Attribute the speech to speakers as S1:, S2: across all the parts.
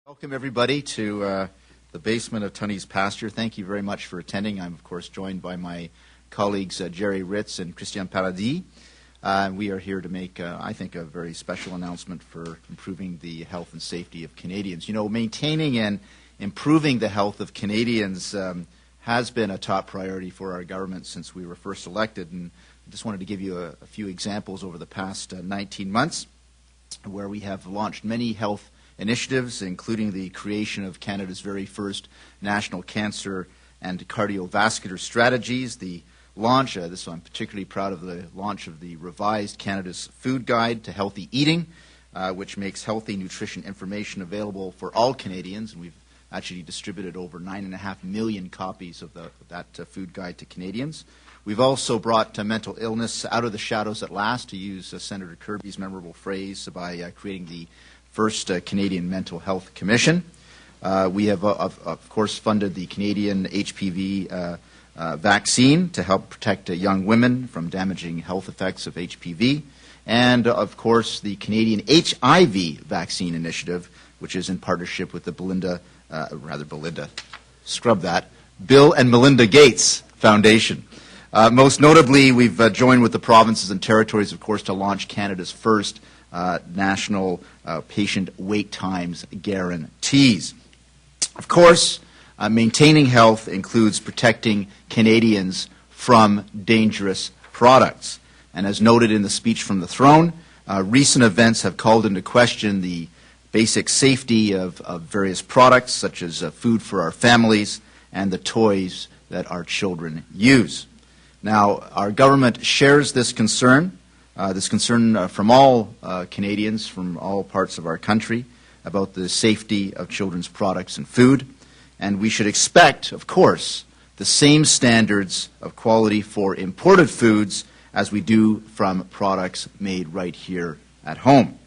S1: Welcome, everybody, to the basement of Tunney's Pasture. Thank you very much for attending. I'm, of course, joined by my colleagues Jerry Ritz and Christian Paradis. We are here to make, I think, a very special announcement for improving the health and safety of Canadians. You know, maintaining and improving the health of Canadians has been a top priority for our government since we were first elected. And I just wanted to give you a few examples over the past 19 months where we have launched many health initiatives, including the creation of Canada's very first national cancer and cardiovascular strategies, the launch, I'm particularly proud of the launch of the revised Canada's Food Guide to Healthy Eating, which makes healthy nutrition information available for all Canadians, and we've actually distributed over 9.5 million copies of that food guide to Canadians. We've also brought mental illness out of the shadows at last, to use Senator Kirby's memorable phrase, by creating the first Canadian Mental Health Commission. We have, of course, funded the Canadian HPV vaccine to help protect young women from damaging health effects of HPV. And, of course, the Canadian HIV vaccine initiative, which is in partnership with the Bill and Melinda Gates Foundation. Most notably, we've joined with the provinces and territories, of course, to launch Canada's first national patient wait times guarantees. Of course, maintaining health includes protecting Canadians from dangerous products. And as noted in the speech from the throne, recent events have called into question the basic safety of various products, such as food for our families and the toys that our children use. Now, our government shares this concern from all Canadians from all parts of our country about the safety of children's products and food. And we should expect, of course, the same standards of quality for imported foods as we do from products made right here at home.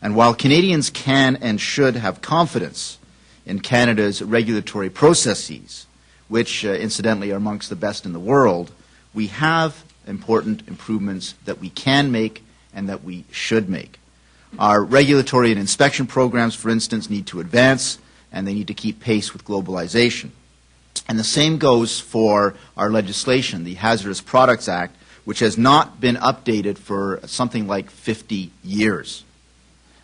S1: And while Canadians can and should have confidence in Canada's regulatory processes, which incidentally are amongst the best in the world, we have important improvements that we can make and that we should make. Our regulatory and inspection programs, for instance, need to advance, and they need to keep pace with globalization. And the same goes for our legislation, the Hazardous Products Act, which has not been updated for something like 50 years.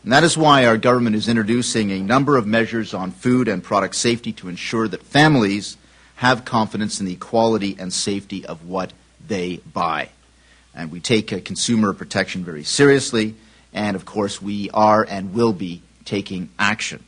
S1: And that is why our government is introducing a number of measures on food and product safety to ensure that families have confidence in the quality and safety of what they buy. And we take consumer protection very seriously, and of course we are and will be taking action.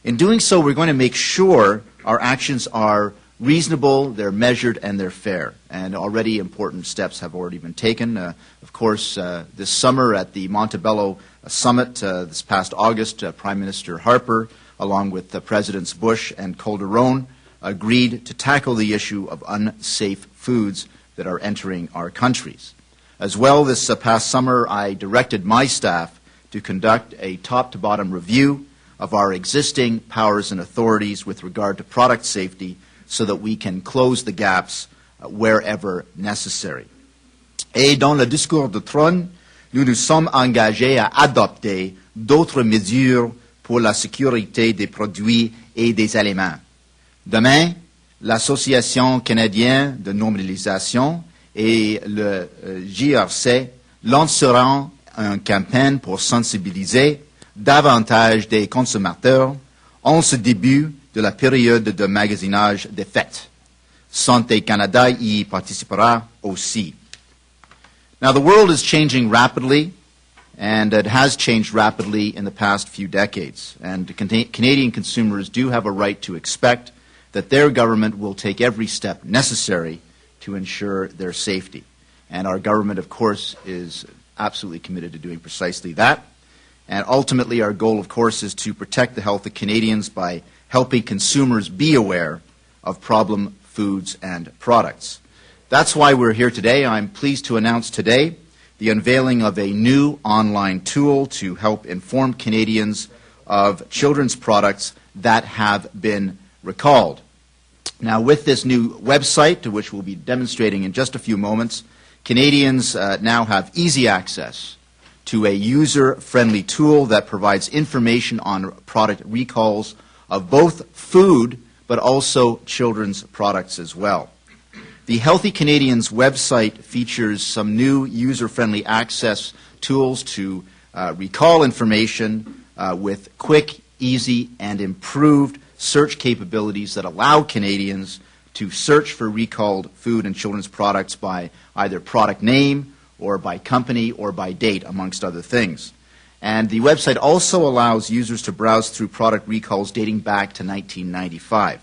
S1: In doing so, we're going to make sure our actions are reasonable, they're measured, and they're fair. And already important steps have already been taken. Of course, this summer at the Montebello Summit this past August, Prime Minister Harper, along with Presidents Bush and Calderon, agreed to tackle the issue of unsafe foods that are entering our countries. As well, this past summer, I directed my staff to conduct a top-to-bottom review of our existing powers and authorities with regard to product safety so that we can close the gaps wherever necessary. Et dans le discours de trône, nous nous sommes engagés à adopter d'autres mesures pour la sécurité des produits et des aliments. Demain, l'Association canadienne de normalisation et le JRC lanceront une campagne pour sensibiliser davantage des consommateurs en ce début de la période de magasinage des fêtes. Santé Canada y participera aussi. Now, the world is changing rapidly, and it has changed rapidly in the past few decades. And Canadian consumers do have a right to expect that their government will take every step necessary to ensure their safety. And our government, of course, is absolutely committed to doing precisely that. And ultimately, our goal, of course, is to protect the health of Canadians by helping consumers be aware of problem foods and products. That's why we're here today. I'm pleased to announce today the unveiling of a new online tool to help inform Canadians of children's products that have been recalled. Now, with this new website, which we'll be demonstrating in just a few moments, Canadians now have easy access to a user-friendly tool that provides information on product recalls of both food but also children's products as well. The Healthy Canadians website features some new user-friendly access tools to recall information with quick, easy, and improved search capabilities that allow Canadians to search for recalled food and children's products by either product name or by company or by date, amongst other things. And the website also allows users to browse through product recalls dating back to 1995.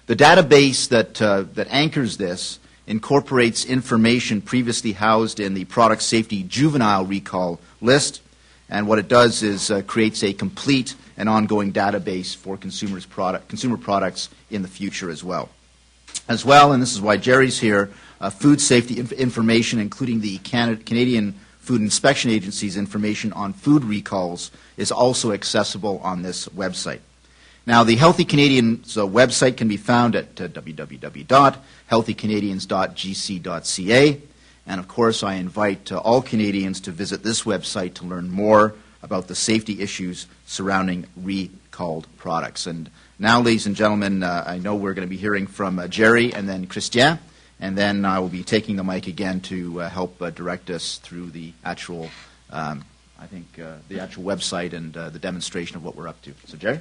S1: The database that anchors this incorporates information previously housed in the Product Safety Juvenile Recall List, and what it does is creates a complete and ongoing database for consumer products in the future as well. As well, and this is why Jerry's here, food safety information, including the Canadian Food Inspection Agency's information on food recalls, is also accessible on this website. Now, the Healthy Canadians website can be found at www.healthycanadians.gc.ca. And, of course, I invite all Canadians to visit this website to learn more about the safety issues surrounding recalled products. And now, ladies and gentlemen, I know we're going to be hearing from Jerry and then Christian, and then I will be taking the mic again to help direct us through the actual, the actual website and the demonstration of what we're up to. So, Jerry?